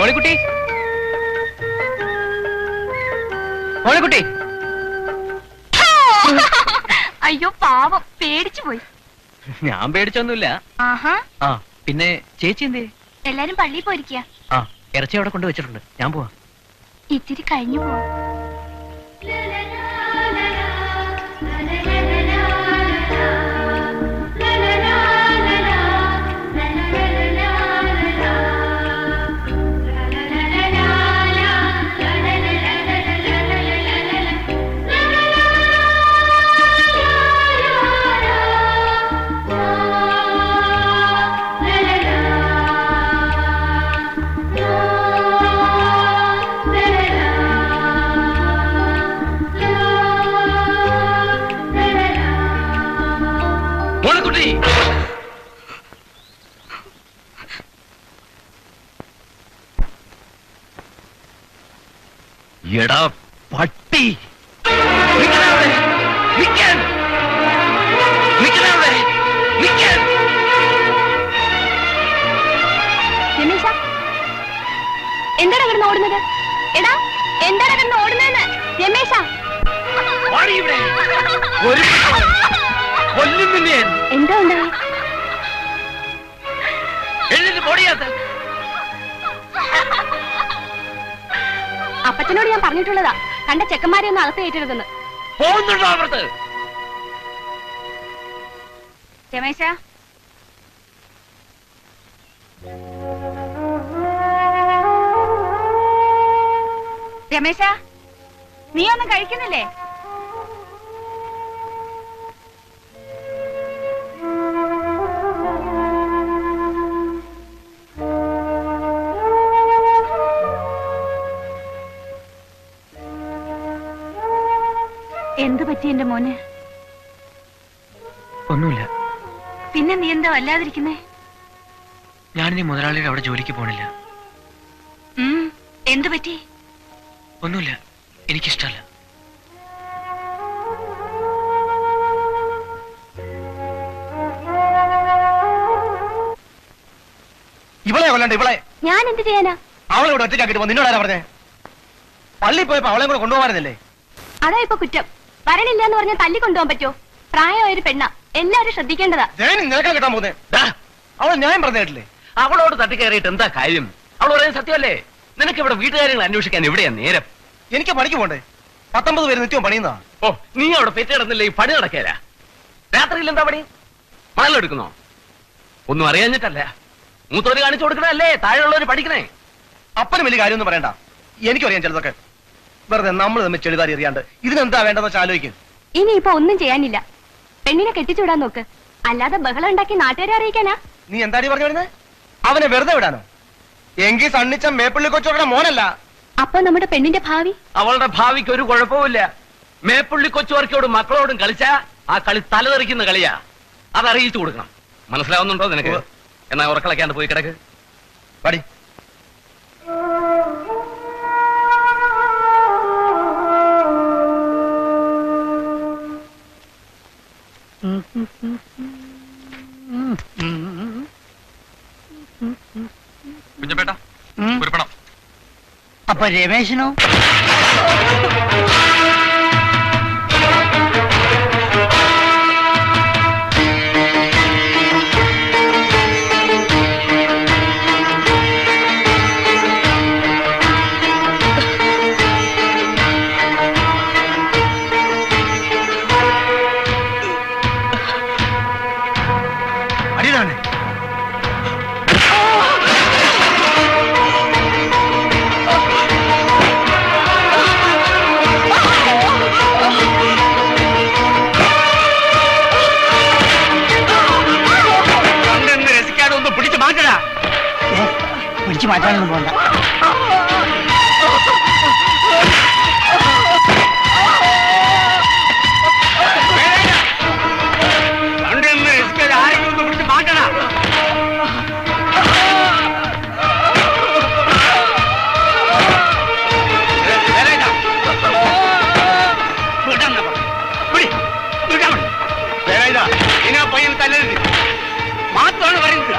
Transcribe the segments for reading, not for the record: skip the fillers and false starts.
മോളിക്കുട്ടി, മോളിക്കുട്ടി. അയ്യോ പാവം, പേടിച്ചു പോയി. ഞാൻ പേടിച്ചൊന്നുമില്ല. ആ പിന്നെ ചേച്ചി എന്തേ? എല്ലാരും പള്ളിയിൽ പോയിരിക്കുക. ആ ഇറച്ചി അവിടെ കൊണ്ട് വെച്ചിട്ടുണ്ട്, ഞാൻ പോവാ. ഇത്തിരി കഴിഞ്ഞു പോവാ. എടാ പട്ടി, എന്താണ് കിടന്ന് ഓടുന്നത്? എടാ എന്താണ് കിടന്ന് ഓടുന്നതെന്ന് രമേശ. എന്താ ഉണ്ടായി? അപ്പച്ചനോട് ഞാൻ പറഞ്ഞിട്ടുള്ളതാ, കണ്ട ചെക്കന്മാരെ ഒന്ന് അകത്ത് കയറ്റരുതെന്ന്. രമേശ, രമേശ, നീ ഒന്നും കഴിക്കുന്നില്ലേ? എന്തു പറ്റി എന്റെ മോന്? ഒന്നുമില്ല. പിന്നെ നീ എന്താ വല്ലാതിരിക്കുന്നേ? ഞാനിനി മുതലാളിയുടെ അവിടെ ജോലിക്ക് പോണില്ല. എന്തു പറ്റി? ഒന്നുമില്ല, എനിക്കിഷ്ടല്ല. ഇവളെ കൊല്ലണ്ട, ഇവളെ ഞാൻ എന്ത് ചെയ്യാനാ? അവളെ ഇവിടെ ഒറ്റയ്ക്കാക്കിട്ട് പോ. നിന്നോടാരാ പറഞ്ഞേ? പള്ളി പോയപ്പോ അവളെ കൂടെ കൊണ്ടുപോകാറുന്നില്ലേ? അതാ ഇപ്പൊ കുറ്റം. വരണില്ല എന്ന് പറഞ്ഞാൽ തല്ലി കൊണ്ടുപോകാൻ പറ്റുമോ? പ്രായമായൊരു പെണ്ണ, എല്ലാരും ശ്രദ്ധിക്കേണ്ടതാ. നിനക്കാൻ കിട്ടാൻ പോകുന്നേ അവൾ ന്യായം പറഞ്ഞിട്ടില്ലേ? അവളോട് തട്ടിക്കയറിയിട്ട് എന്താ കാര്യം? അവൾ പറയുന്നത് സത്യമല്ലേ? നിനക്ക് ഇവിടെ വീട്ടുകാര്യങ്ങൾ അന്വേഷിക്കാൻ എവിടെയാ നേരം? എനിക്ക് പണിക്ക് പോണ്ടേ? 19 പേര് നിത്യവും പണിയുന്നതാ. ഓ, നീ അവിടെ പെറ്റിടന്നില്ലേ? ഈ പണി നടക്കേല. രാത്രിയിൽ എന്താ പണി? മണലെടുക്കുന്നോ? ഒന്നും അറിയാഞ്ഞിട്ടല്ല, മൂത്തോര് കാണിച്ചു കൊടുക്കണല്ലേ താഴെയുള്ളവര് പഠിക്കണേ. അപ്പനും വലിയ കാര്യമൊന്നും പറയണ്ട, എനിക്കറിയാം ചിലതൊക്കെ. വെറുതെ നമ്മൾ തമ്മിൽ ചെളിതാരി അറിയാണ്ട് ഇതിനെന്താ വേണ്ടെന്ന് വെച്ചാൽ ആലോചിക്കും. ഇനിയിപ്പോ ഒന്നും ചെയ്യാനില്ല, പെണ്ണിനെ കെട്ടിച്ചുവിടാൻ നോക്ക്. അല്ലാതെ ബഹളം ഉണ്ടാക്കി നാട്ടുകാരെ അറിയിക്കാനാ? നീ എന്താടി പറഞ്ഞു വരുന്നത്? അവനെ വെറുതെ വിടാനോ? എങ്കിൽ സണ്ണിച്ച മേപ്പള്ളി കൊച്ചോടെ മോനല്ല. അപ്പൊ നമ്മുടെ പെണ്ണിന്റെ ഭാവി? അവളുടെ ഭാവിക്ക് ഒരു കുഴപ്പമില്ല. മേപ്പള്ളി കൊച്ചുവർക്കോടും മക്കളോടും കളിച്ചാ ആ കളി തലതെറിക്കുന്ന കളിയാ. അത് അറിയിച്ചു കൊടുക്കണം. മനസ്സിലാവുന്നുണ്ടോ നിനക്ക്? എന്നാ ഉറക്കളക്കാണ്ട് പോയി കിടക്ക്. പടി. കുഞ്ഞപ്പേട്ട, ഒരു പണം. അപ്പൊ രമേശനോ? അടിയിലാണ്. പിടിച്ചു മാറ്റാനൊന്നും പോണ്ട. മാത്രമാണ് പറയുന്നത്.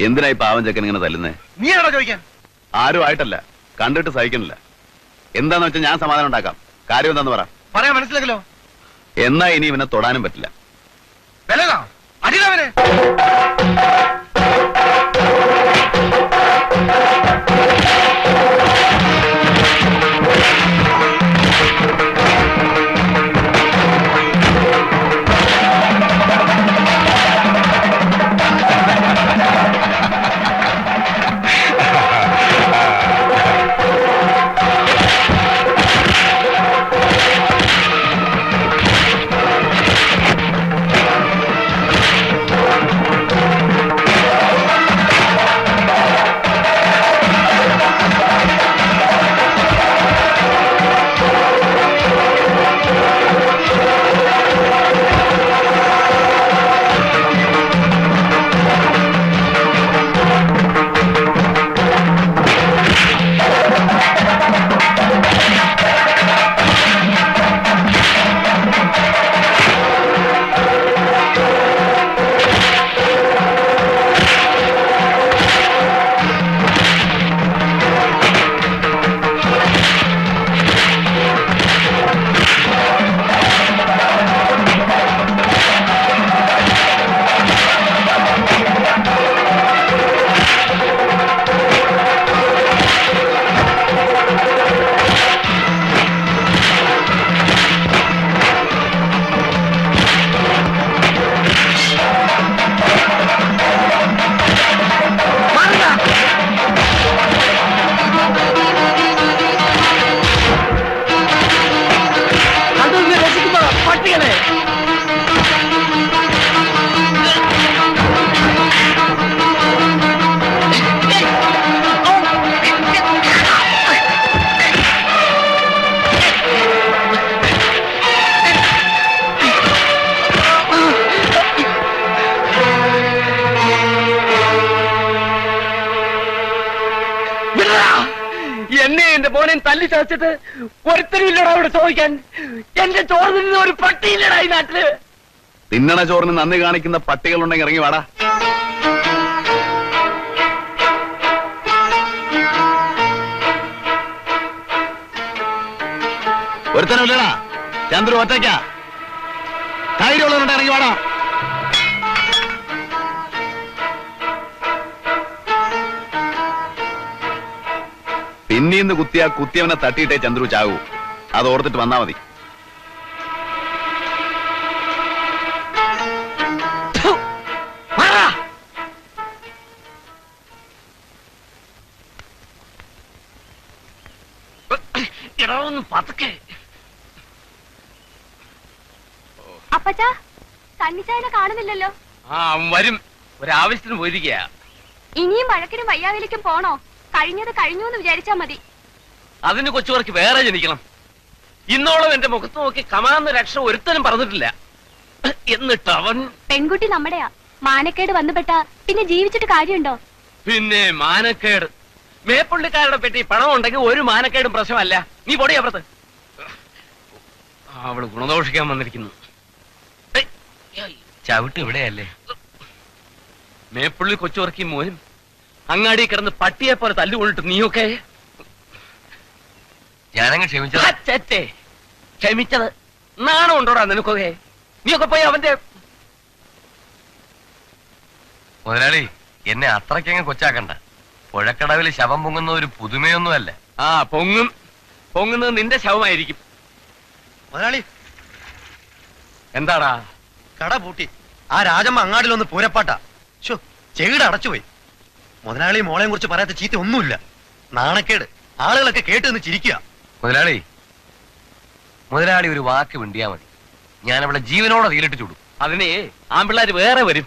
എന്തിനായി പാവം ചെക്കൻ ഇങ്ങനെ തല്ലുന്നേ? നീ ആണോ ചോദിക്കാൻ? ആരും ആയിട്ടല്ല, കണ്ടിട്ട് സഹിക്കണില്ല. എന്താന്ന് വെച്ചാൽ ഞാൻ സമാധാനം ഉണ്ടാക്കാം. കാര്യം എന്താന്ന് പറ. പറയാൻ മനസ്സിലാക്കല്ലോ. എന്നാ ഇനി ഇവനെ തൊടാനും പറ്റില്ല. വിലതാ അടിയവനെ. എന്നെ എന്റെ മോനെ തല്ലി ചതച്ചിട്ട് ഒരുത്തരും ഇല്ലടാ അവിടെ ചോദിക്കാൻ. എന്റെ ചോറ് തിന്നുന്ന ഒരു പട്ടിയില്ലടാ ഈ നാട്ടില്. തിന്നണ ചോറിന് നന്ദി കാണിക്കുന്ന പട്ടികളുണ്ടെങ്കിൽ ഇറങ്ങി വാടാ. ഒരുത്തനുമില്ലടാ. ചന്ദ്രു ഒറ്റയ്ക്ക. ധൈര്യമുള്ളവരുണ്ട്, ഇറങ്ങി വാടാ. പിന്നീന്ന് കുത്തിയാ കുത്തിയവനെ തട്ടിയിട്ടേ ചന്ദ്രു ചാവൂ. അത് ഓർത്തിട്ട് വന്നാ മതി. അപ്പച്ചാ, സണ്ണിച്ചായനെ കാണുന്നില്ലല്ലോ. ആ വരും, ഒരാവശ്യത്തിന് പോയിരിക്കുക. ഇനിയും വഴക്കിനും വയ്യാവിലേക്കും പോണോ? കഴിഞ്ഞത് കഴിഞ്ഞു എന്ന് വിചാരിച്ചാ മതി. അതിന് കൊച്ചുവർക്ക് വേറെ ജനിക്കണം. ഇന്നോളം എന്റെ മുഖത്ത് നോക്കി കമാന്ന് രക്ഷ ഒരുത്തനും പറഞ്ഞിട്ടില്ല. എന്നിട്ട് അവൻ പെൺകുട്ടി നമ്മുടെയാ. മാനക്കേട് വന്നുപെട്ടാ പിന്നെ ജീവിച്ചിട്ട് കാര്യമുണ്ടോ? പിന്നെ മാനക്കേട്. മേപ്പുള്ളിക്കാരുടെ പെട്ടി പണം ഉണ്ടെങ്കിൽ ഒരു മാനക്കേടും പ്രശ്നമല്ല. നീ പൊടി അപ്പുറത്ത്. അവള് ഗുണദോഷിക്കാൻ വന്നിരിക്കുന്നു. ചവിട്ട് ഇവിടെയല്ലേ? മേപ്പുള്ളി കൊച്ചുവർക്കി മോനും അങ്ങാടി കിടന്ന് പട്ടിയെ പോലെ തല്ലുകൊണ്ടിട്ട് നീയൊക്കെ ഞാനങ്ങ് ക്ഷമിച്ചത്. ക്ഷമിച്ചത് നാണം ഉണ്ടോടാ നിനക്കൊക്കെ? നീയൊക്കെ പോയി അവന്റെ മുതലാളി എന്നെ അത്രയ്ക്കങ്ങ് കൊച്ചാക്കണ്ട. പുഴക്കടവിൽ ശവം പൊങ്ങുന്ന ഒരു പുതുമയൊന്നുമല്ല. ആ പൊങ്ങുന്നത് നിന്റെ ശവമായിരിക്കും. മുതലാളി എന്താടാ? കട പൂട്ടി. ആ രാജമ്മ അങ്ങാടിലൊന്ന് പൂരപ്പാട്ടാ. ചെകിട് അടച്ചുപോയി. മുതലാളി മോളെയും കുറിച്ച് പറയാത്ത ചീത്ത ഒന്നുമില്ല. നാണക്കേട്. ആളുകളൊക്കെ കേട്ട് നിന്ന് ചിരിക്കുക. മുതലാളി ഒരു വാക്ക് വിണ്ടിയാ മതി. ഞാൻ അവളെ ജീവനോടെ തീയിലിട്ട് ചൂടും. അതിനെ ആമ്പിള്ളാര് വേറെ വരും.